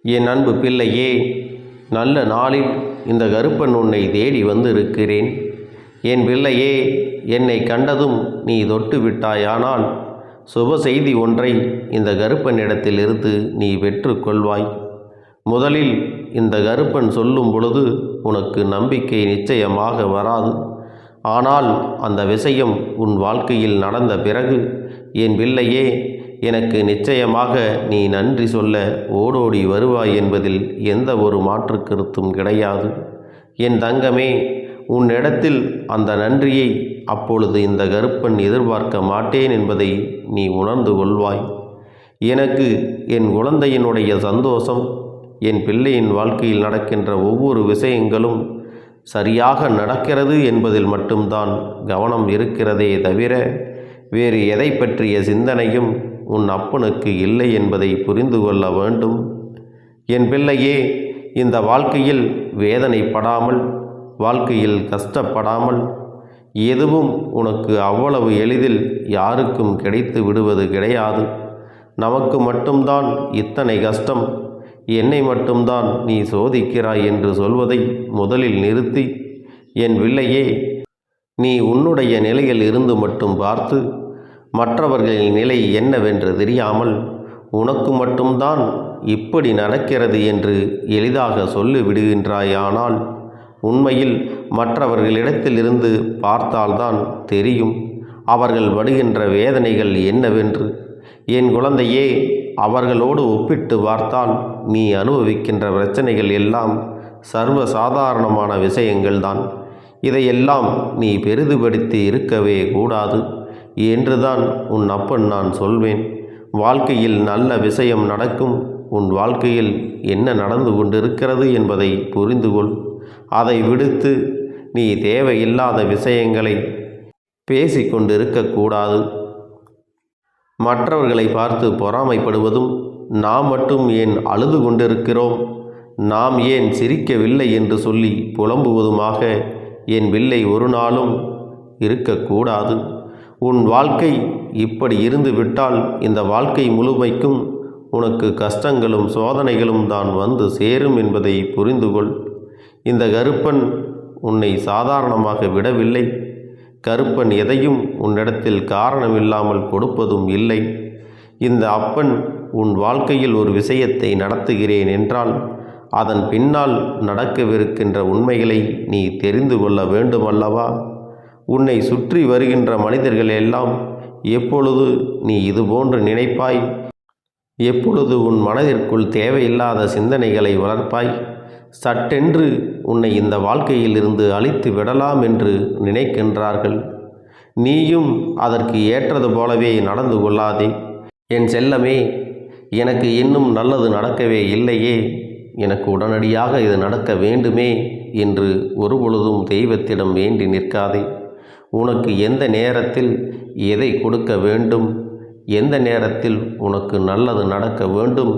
என் அன்பு பிள்ளையே, நல்ல நாளில் இந்த கருப்பன் உன்னை தேடி வந்து இருக்கிறேன். என் பிள்ளையே, என்னை கண்டதும் நீ தொட்டு விட்டாயானால் சுப செய்தி ஒன்றை இந்த கருப்பனிடத்திலிருந்து நீ பெற்று கொள்வாய். முதலில் இந்த கருப்பன் சொல்லும் பொழுது உனக்கு நம்பிக்கை நிச்சயமாக வராது. ஆனால் அந்த விஷயம் உன் வாழ்க்கையில் நடந்த பிறகு என் பிள்ளையே, எனக்கு நிச்சயமாக நீ நன்றி சொல்ல ஓடோடி வருவாய் என்பதில் எந்த ஒரு மாற்று கருத்தும் கிடையாது. என் தங்கமே, உன்னிடத்தில் அந்த நன்றியை அப்பொழுது இந்த கருப்பன் எதிர்பார்க்க மாட்டேன் என்பதை நீ உணர்ந்து கொள்வாய். எனக்கு என் குழந்தையினுடைய சந்தோஷம், என் பிள்ளையின் வாழ்க்கையில் நடக்கின்ற ஒவ்வொரு விஷயங்களும் சரியாக நடக்கிறது என்பதில் மட்டும்தான் கவனம் இருக்கிறதே தவிர வேறு எதை பற்றிய சிந்தனையும் உன் அப்பனுக்கு இல்லை என்பதை புரிந்து கொள்ள வேண்டும். என் பிள்ளையே, இந்த வாழ்க்கையில் வேதனைப்படாமல், வாழ்க்கையில் கஷ்டப்படாமல் எதுவும் உனக்கு அவ்வளவு எளிதில் யாருக்கும் கிடைத்து விடுவது கிடையாது. நமக்கு மட்டும்தான் இத்தனை கஷ்டம், என்னை மட்டும்தான் நீ சோதிக்கிறாய் என்று சொல்வதை முதலில் நிறுத்தி, என் பிள்ளையே, நீ உன்னுடைய நிலையில் இருந்து மட்டும் பார்த்து மற்றவர்களின் நிலை என்னவென்று தெரியாமல் உனக்கு மட்டும்தான் இப்படி நடக்கிறது என்று எளிதாக சொல்லிவிடுகின்றாயானால் உண்மையில் மற்றவர்களிடத்திலிருந்து பார்த்தால்தான் தெரியும் அவர்கள் படுகின்ற வேதனைகள் என்னவென்று. என் குழந்தையே, அவர்களோடு ஒப்பிட்டு பார்த்தால் நீ அனுபவிக்கின்ற பிரச்சனைகள் எல்லாம் சர்வ சாதாரணமான விஷயங்கள்தான். இதையெல்லாம் நீ பெரிதுபடுத்தி இருக்கவே கூடாது என்றுதான் உன் அப்பன் நான் சொல்வேன். வாழ்க்கையில் நல்ல விஷயம் நடக்கும். உன் வாழ்க்கையில் என்ன நடந்து கொண்டிருக்கிறது என்பதை புரிந்து கொள். அதை விடுத்து நீ தேவையில்லாத விஷயங்களை பேசிக்கொண்டிருக்கக்கூடாது. மற்றவர்களை பார்த்து பொறாமைப்படுவதும், நாம் மட்டும் ஏன் அழுது கொண்டிருக்கிறோம், நாம் ஏன் சிரிக்கவில்லை என்று சொல்லி புலம்புவதுமாக என் பிள்ளை ஒரு நாளும் இருக்கக்கூடாது. உன் வாழ்க்கை இப்படி இருந்து விட்டால் இந்த வாழ்க்கை முழுமைக்கும் உனக்கு கஷ்டங்களும் சோதனைகளும் தான் வந்து சேரும் என்பதை புரிந்து கொள். இந்த கருப்பன் உன்னை சாதாரணமாக விடவில்லை. கருப்பன் எதையும் உன்னிடத்தில் காரணமில்லாமல் கொடுப்பதும் இல்லை. இந்த அப்பன் உன் வாழ்க்கையில் ஒரு விஷயத்தை நடத்துகிறேன் என்றால் அதன் பின்னால் நடக்கவிருக்கின்ற உண்மைகளை நீ தெரிந்து கொள்ள வேண்டுமல்லவா? உன்னை சுற்றி வருகின்ற மனிதர்கள் எல்லாம் எப்பொழுது நீ இதுபோன்று நினைப்பாய், எப்பொழுது உன் மனதிற்குள் தேவையில்லாத சிந்தனைகளை வளர்ப்பாய், சட்டென்று உன்னை இந்த வாழ்க்கையில் இருந்து அழித்து விடலாம் என்று நினைக்கின்றார்கள். நீயும் அதற்கு ஏற்றது போலவே நடந்து கொள்ளாதே. என் செல்லமே, எனக்கு இன்னும் நல்லது நடக்கவே இல்லையே, எனக்கு உடனடியாக இது நடக்க வேண்டுமே என்று ஒருபொழுதும் தெய்வத்திடம் வேண்டி நிற்காதே. உனக்கு எந்த நேரத்தில் எதை கொடுக்க வேண்டும், எந்த நேரத்தில் உனக்கு நல்லது நடக்க வேண்டும்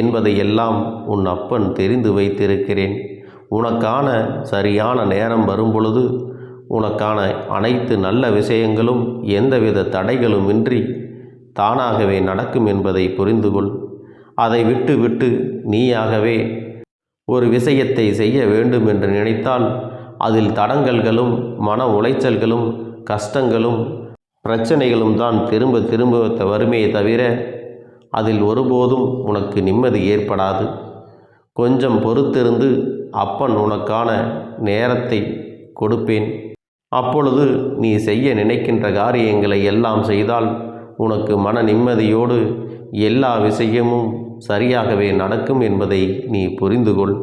என்பதையெல்லாம் உன் அப்பன் தெரிந்து வைத்திருக்கிறேன். உனக்கான சரியான நேரம் வரும்பொழுது உனக்கான அனைத்து நல்ல விஷயங்களும் எந்தவித தடைகளுமின்றி தானாகவே நடக்கும் என்பதை புரிந்து கொள். அதை விட்டு நீயாகவே ஒரு விஷயத்தை செய்ய வேண்டும் என்று நினைத்தால் அதில் தடங்கல்களும் மன உளைச்சல்களும் கஷ்டங்களும் பிரச்சனைகளும் தான் திரும்ப திரும்ப வருமே தவிர அதில் ஒருபோதும் உனக்கு நிம்மதி ஏற்படாது. கொஞ்சம் பொறுத்திருந்து அப்பன் உனக்கான நேரத்தை கொடுப்பேன். அப்பொழுது நீ செய்ய நினைக்கின்ற காரியங்களை எல்லாம் செய்தால் உனக்கு மன நிம்மதியோடு எல்லா விஷயமும் சரியாகவே நடக்கும் என்பதை நீ புரிந்து கொள்.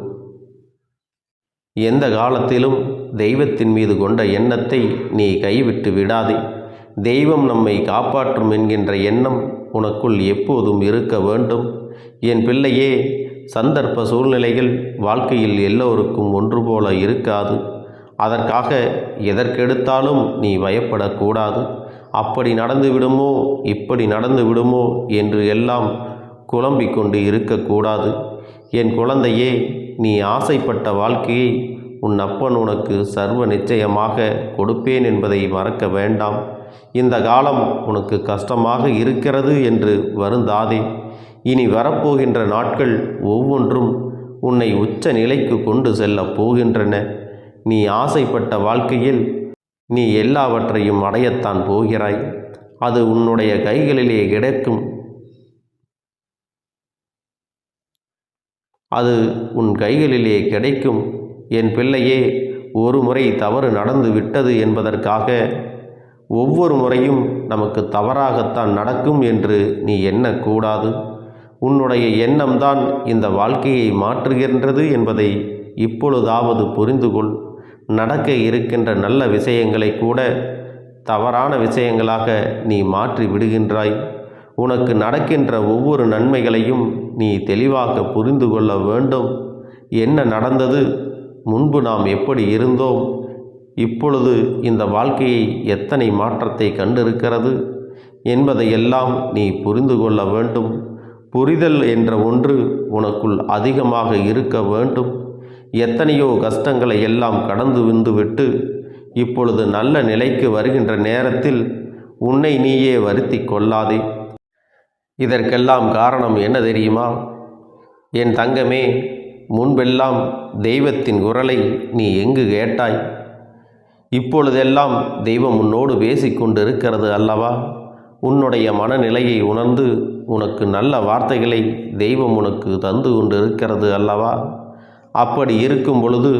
எந்த காலத்திலும் தெய்வத்தின் மீது கொண்ட எண்ணத்தை நீ கைவிட்டு விடாதே. தெய்வம் நம்மை காப்பாற்றும் என்கின்ற எண்ணம் உனக்குள் எப்போதும் இருக்க வேண்டும். என் பிள்ளையே, சந்தர்ப்ப சூழ்நிலைகள் வாழ்க்கையில் எல்லோருக்கும் ஒன்று போல இருக்காது. அதற்காக எதற்கெடுத்தாலும் நீ பயப்படக்கூடாது. அப்படி நடந்து விடுமோ, இப்படி நடந்து விடுமோ என்று எல்லாம் குழம்பிக் கொண்டு இருக்கக்கூடாது. என் குழந்தையே, நீ ஆசைப்பட்ட வாழ்க்கையை உன் அப்பன் உனக்கு சர்வ நிச்சயமாக கொடுப்பேன் என்பதை மறக்க வேண்டாம். இந்த காலம் உனக்கு கஷ்டமாக இருக்கிறது என்று வருந்தாதே. இனி வரப்போகின்ற நாட்கள் ஒவ்வொன்றும் உன்னை உச்ச நிலைக்கு கொண்டு செல்லப் போகின்றன. நீ ஆசைப்பட்ட வாழ்க்கையில் நீ எல்லாவற்றையும் அடையத்தான் போகிறாய். அது உன்னுடைய கைகளிலே கிடைக்கும். அது உன் கைகளிலே கிடைக்கும். என் பிள்ளையே, ஒரு முறை தவறு நடந்து விட்டது என்பதற்காக ஒவ்வொரு முறையும் நமக்கு தவறாகத்தான் நடக்கும் என்று நீ எண்ணக்கூடாது. உன்னுடைய எண்ணம்தான் இந்த வாழ்க்கையை மாற்றுகின்றது என்பதை இப்பொழுதாவது புரிந்து கொள். நடக்க இருக்கின்ற நல்ல விஷயங்களை கூட தவறான விஷயங்களாக நீ மாற்றி விடுகின்றாய். உனக்கு நடக்கின்ற ஒவ்வொரு நன்மைகளையும் நீ தெளிவாக புரிந்து கொள்ள வேண்டும். என்ன நடந்தது, முன்பு நாம் எப்படி இருந்தோம், இப்பொழுது இந்த வாழ்க்கையை எத்தனை மாற்றத்தை கண்டிருக்கிறது என்பதையெல்லாம் நீ புரிந்து கொள்ள வேண்டும். புரிதல் என்ற ஒன்று உனக்குள் அதிகமாக இருக்க வேண்டும். எத்தனையோ கஷ்டங்களை எல்லாம் கடந்து வந்துவிட்டு இப்பொழுது நல்ல நிலைக்கு வருகின்ற நேரத்தில் உன்னை நீயே வருத்தி கொள்ளாதே. இதற்கெல்லாம் காரணம் என்ன தெரியுமா? என் தங்கமே, முன்பெல்லாம் தெய்வத்தின் குரலை நீ எங்கு கேட்டாய்? இப்பொழுதெல்லாம் தெய்வம் உன்னோடு பேசிக்கொண்டிருக்கிறது அல்லவா? உன்னுடைய மனநிலையை உணர்ந்து உனக்கு நல்ல வார்த்தைகளை தெய்வம் உனக்கு தந்து கொண்டிருக்கிறது அல்லவா? அப்படி இருக்கும் பொழுது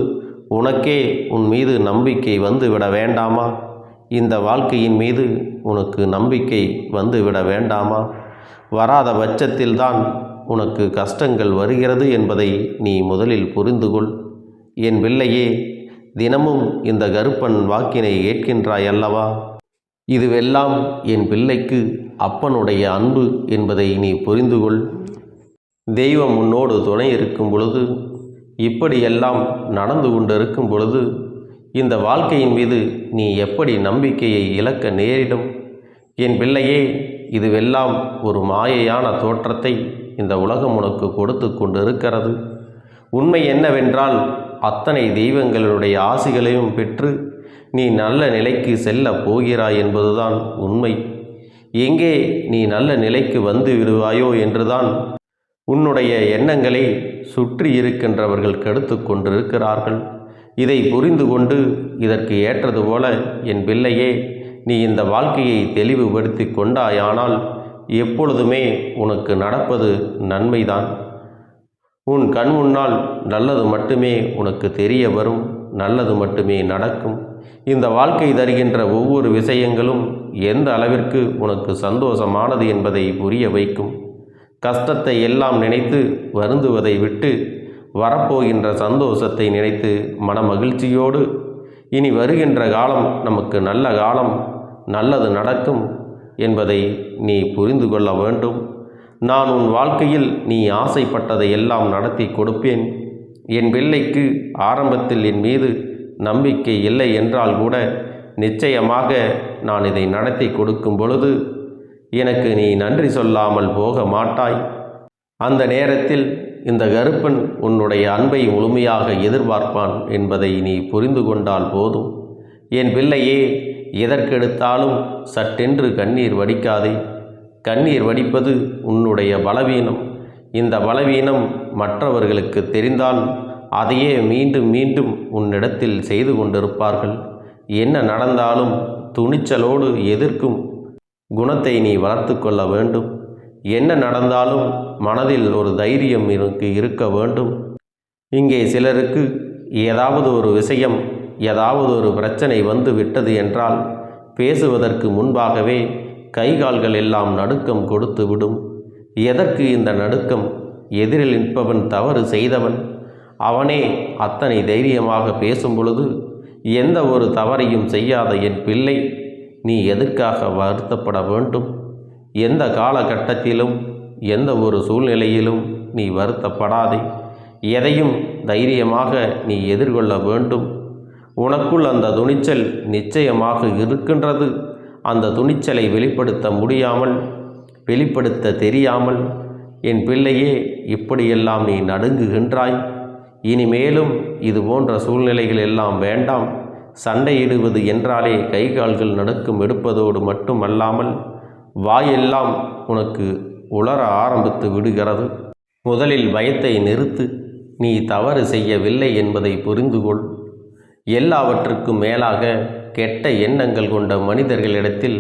உனக்கே உன் மீது நம்பிக்கை வந்துவிட வேண்டாமா? இந்த வாழ்க்கையின் மீது உனக்கு நம்பிக்கை வந்துவிட வேண்டாமா? வராத பட்சத்தில்தான் உனக்கு கஷ்டங்கள் வருகிறது என்பதை நீ முதலில் புரிந்து கொள். என் பிள்ளையே, தினமும் இந்த கருப்பன் வாக்கினை கேட்கின்றாய் அல்லவா? இதுவெல்லாம் என் பிள்ளைக்கு அப்பனுடைய அன்பு என்பதை நீ புரிந்து கொள். தெய்வம் உன்னோடு துணை இருக்கும் பொழுது, இப்படியெல்லாம் நடந்து கொண்டிருக்கும் பொழுது இந்த வாழ்க்கையின் மீது நீ எப்படி நம்பிக்கையை இழக்க நேரிடும்? என் பிள்ளையே, இதுவெல்லாம் ஒரு மாயையான தோற்றத்தை இந்த உலகம் உனக்கு கொடுத்து கொண்டிருக்கிறது. உண்மை என்னவென்றால், அத்தனை தெய்வங்களுடைய ஆசிகளையும் பெற்று நீ நல்ல நிலைக்கு செல்ல போகிறாய் என்பதுதான் உண்மை. எங்கே நீ நல்ல நிலைக்கு வந்து விடுவாயோ என்றுதான் உன்னுடைய எண்ணங்களை சுற்றி இருக்கின்றவர்கள் கெடுத்து கொண்டிருக்கிறார்கள். இதை புரிந்து கொண்டு இதற்கு ஏற்றது போல என் பிள்ளையே, நீ இந்த வாழ்க்கையை தெளிவுபடுத்தி கொண்டாயானால் எப்பொழுதுமே உனக்கு நடப்பது நன்மைதான். உன் கண் முன்னால் நல்லது மட்டுமே உனக்கு தெரிய வரும், நல்லது மட்டுமே நடக்கும். இந்த வாழ்க்கை தருகின்ற ஒவ்வொரு விஷயங்களும் எந்த அளவிற்கு உனக்கு சந்தோஷமானது என்பதை புரிய வைக்கும். கஷ்டத்தை எல்லாம் நினைத்து வருந்துவதை விட்டு வரப்போகின்ற சந்தோஷத்தை நினைத்து மனமகிழ்ச்சியோடு இனி வருகின்ற காலம் நமக்கு நல்ல காலம், நல்லது நடக்கும் என்பதை நீ புரிந்து கொள்ள வேண்டும். நான் உன் வாழ்க்கையில் நீ ஆசைப்பட்டதை எல்லாம் நடத்தி கொடுப்பேன். என் பிள்ளைக்கு ஆரம்பத்தில் என் மீது நம்பிக்கை இல்லை என்றால் கூட நிச்சயமாக நான் இதை நடத்தி கொடுக்கும் பொழுது எனக்கு நீ நன்றி சொல்லாமல் போக மாட்டாய். அந்த நேரத்தில் இந்த கருப்பன் உன்னுடைய அன்பை முழுமையாக எதிர்பார்ப்பான் என்பதை நீ புரிந்து கொண்டால் போதும். என் பிள்ளையே, எதற்கெடுத்தாலும் சட்டென்று கண்ணீர் வடிக்காதே. கண்ணீர் வடிப்பது உன்னுடைய பலவீனம். இந்த பலவீனம் மற்றவர்களுக்கு தெரிந்தால் அதையே மீண்டும் மீண்டும் உன்னிடத்தில் செய்து கொண்டிருப்பார்கள். என்ன நடந்தாலும் துணிச்சலோடு எதிர்க்கும் குணத்தை நீ வளர்த்து கொள்ள வேண்டும். என்ன நடந்தாலும் மனதில் ஒரு தைரியம் இருக்க வேண்டும். இங்கே சிலருக்கு ஏதாவது ஒரு விஷயம், ஏதாவது ஒரு பிரச்சனை வந்து விட்டது என்றால் பேசுவதற்கு முன்பாகவே கைகால்கள் எல்லாம் நடுக்கம் கொடுத்து விடும். எதற்கு இந்த நடுக்கம்? எதிரில் நிற்பவன் தவறு செய்தவன். அவனே அத்தனை தைரியமாக பேசும் பொழுது எந்த ஒரு தவறையும் செய்யாத என் பிள்ளை, நீ எதற்காக வருத்தப்பட வேண்டும்? எந்த காலகட்டத்திலும் எந்த ஒரு சூழ்நிலையிலும் நீ வருத்தப்படாதே. எதையும் தைரியமாக நீ எதிர்கொள்ள வேண்டும். உனக்குள் அந்த துணிச்சல் நிச்சயமாக இருக்கின்றது. அந்த துணிச்சலை வெளிப்படுத்த முடியாமல், வெளிப்படுத்த தெரியாமல் என் பிள்ளையே இப்படியெல்லாம் நீ நடுங்குகின்றாய். இனிமேலும் இது போன்ற சூழ்நிலைகள் எல்லாம் வேண்டாம். சண்டையிடுவது என்றாலே கை கால்கள் நடுக்கம் எடுப்பதோடு மட்டுமல்லாமல் வாயெல்லாம் உனக்கு உளர ஆரம்பித்து விடுகிறது. முதலில் பயத்தை நிறுத்து. நீ தவறு செய்யவில்லை என்பதை புரிந்து கொள். எல்லாவற்றுக்கும் மேலாக கெட்ட எண்ணங்கள் கொண்ட மனிதர்களிடத்தில்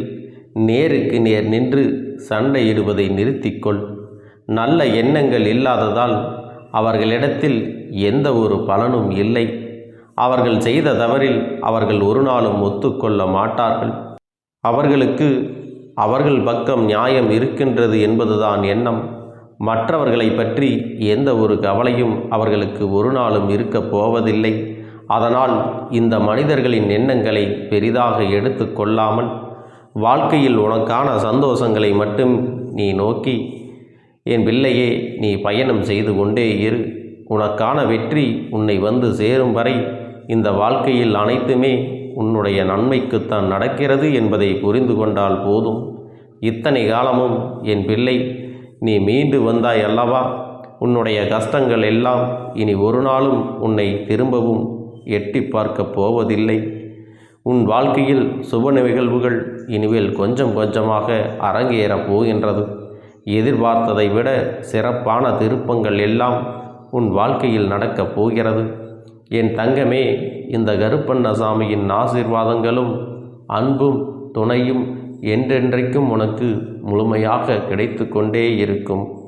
நேருக்கு நேர் நின்று சண்டையிடுவதை நிறுத்திக்கொள். நல்ல எண்ணங்கள் இல்லாததால் அவர்களிடத்தில் எந்த ஒரு பலனும் இல்லை. அவர்கள் செய்த தவறில் அவர்கள் ஒரு நாளும் ஒத்துக்கொள்ள மாட்டார்கள். அவர்களுக்கு அவர்கள் பக்கம் நியாயம் இருக்கின்றது என்பதுதான் எண்ணம். மற்றவர்களை பற்றி எந்த ஒரு கவலையும் அவர்களுக்கு ஒரு நாளும் இருக்கப் போவதில்லை. அதனால் இந்த மனிதர்களின் எண்ணங்களை பெரிதாக எடுத்து கொள்ளாமல் வாழ்க்கையில் உனக்கான சந்தோஷங்களை மட்டும் நீ நோக்கி என் பிள்ளையே நீ பயணம் செய்து கொண்டே இரு. உனக்கான வெற்றி உன்னை வந்து சேரும் வரை இந்த வாழ்க்கையில் அனைத்துமே உன்னுடைய நன்மைக்குத்தான் நடக்கிறது என்பதை புரிந்து கொண்டால் போதும். இத்தனை காலமும் என் பிள்ளை நீ மீண்டு வந்தாய் அல்லவா? உன்னுடைய கஷ்டங்கள் எல்லாம் இனி ஒரு நாளும் உன்னை திரும்பவும் எட்டி பார்க்கப் போவதில்லை. உன் வாழ்க்கையில் சுப நிகழ்வுகள் இனிமேல் கொஞ்சம் கொஞ்சமாக அரங்கேறப் போகின்றது. எதிர்பார்த்ததை விட சிறப்பான திருப்பங்கள் எல்லாம் உன் வாழ்க்கையில் நடக்கப் போகிறது. என் தங்கமே, இந்த கருப்பண்ணசாமியின் ஆசீர்வாதங்களும் அன்பும் துணையும் என்றென்றைக்கும் உனக்கு முழுமையாக கிடைத்து கொண்டே இருக்கும்.